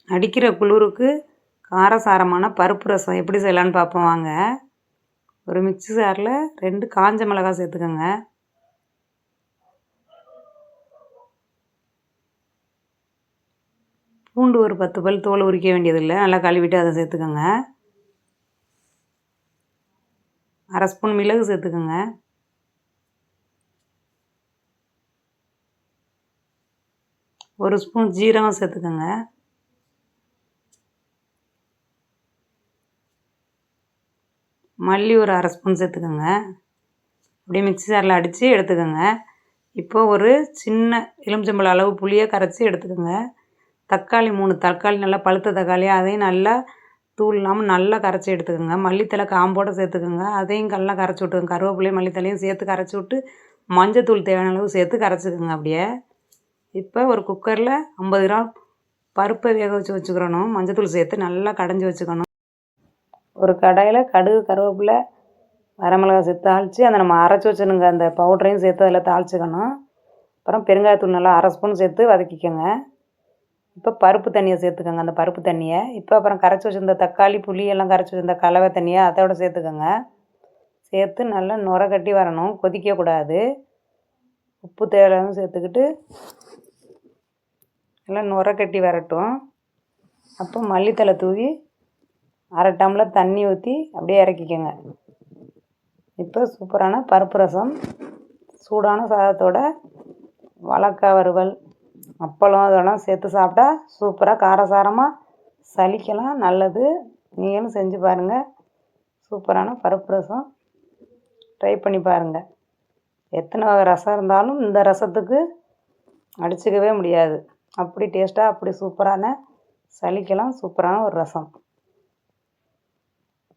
அடிக்கிற குளிருக்கு காரசாரமான பருப்பு ரசம் எப்படி செய்யலான்னு பார்ப்போம் வாங்க. ஒரு மிக்ஸி ஜாரில் 2 காஞ்ச மிளகாய் சேர்த்துக்கோங்க. பூண்டு ஒரு 10 பல், தோல் உரிக்க வேண்டியதில்லை, நல்லா கழுவிட்டு அதை சேர்த்துக்கோங்க. 1/2 ஸ்பூன் மிளகு சேர்த்துக்கோங்க. 1 ஸ்பூன் ஜீரகம் சேர்த்துக்கோங்க. மல்லி ஒரு 1/2 ஸ்பூன் சேர்த்துக்கோங்க. அப்படியே மிக்ஸி ஜாரில் அடித்து எடுத்துக்கோங்க. இப்போ ஒரு சின்ன எலுமிச்சம்பழம் அளவு புளியை கரைச்சி எடுத்துக்கோங்க. தக்காளி 3 தக்காளி, நல்லா பழுத்த தக்காளி, அதையும் நல்லா தூள் இல்லாமல் நல்லா கரைச்சி எடுத்துக்கோங்க. மல்லித்தலை காம்போடு சேர்த்துக்கோங்க, அதையும் நல்லா கரைச்சி விட்டுக்கோங்க. கருவேப்பிலையும் மல்லித்தலையும் சேர்த்து கரைச்சி விட்டு மஞ்சத்தூள் தேவையான அளவு சேர்த்து கரைச்சிக்கோங்க. அப்படியே இப்போ ஒரு குக்கரில் 50 கிராம் பருப்பை வேக வச்சுக்கிறணும். மஞ்சத்தூள் சேர்த்து நல்லா கடைஞ்சி வச்சுக்கணும். ஒரு கடாயில் கடுகு, கருவேப்பிலை, வரமிளகா சேர்த்து தாளித்து அதை நம்ம அரைச்சி வச்சுருங்க அந்த பவுடரையும் சேர்த்து அதில் தாளிச்சிக்கணும். அப்புறம் பெருங்காயத்தூள் நல்லா 1/2 ஸ்பூன் சேர்த்து வதக்கிக்கோங்க. இப்போ பருப்பு தண்ணியை சேர்த்துக்கோங்க. அந்த பருப்பு தண்ணியை இப்போ அப்புறம் கரைச்சி வச்சுருந்த தக்காளி, புளி எல்லாம் கரைச்சி வச்சுருந்த கலவை தண்ணியை அதோட சேர்த்துக்கோங்க. சேர்த்து நல்லா நுர கட்டி வரணும், கொதிக்கக்கூடாது. உப்பு தேவையான சேர்த்துக்கிட்டு நல்லா நுர கட்டி வரட்டும். அப்போ மல்லித்தலை தூவி 1/2 டம்ளர் தண்ணி ஊற்றி அப்படியே இறக்கிக்கோங்க. இப்போ சூப்பரான பருப்பு ரசம் சூடான சாதத்தோட வாழைக்காய் வறுவல், அப்பளம் அதெல்லாம் சேர்த்து சாப்பிட்டா சூப்பராக காரசாரமாக சளிக்கெல்லாம் நல்லது. நீங்களும் செஞ்சு பாருங்கள். சூப்பரான பருப்பு ரசம் ட்ரை பண்ணி பாருங்கள். எத்தனை வகை ரசம் இருந்தாலும் இந்த ரசத்துக்கு அடிச்சுக்கவே முடியாது. அப்படி டேஸ்ட்டாக, அப்படி சூப்பரான சளிக்கெல்லாம் சூப்பரான ஒரு ரசம்.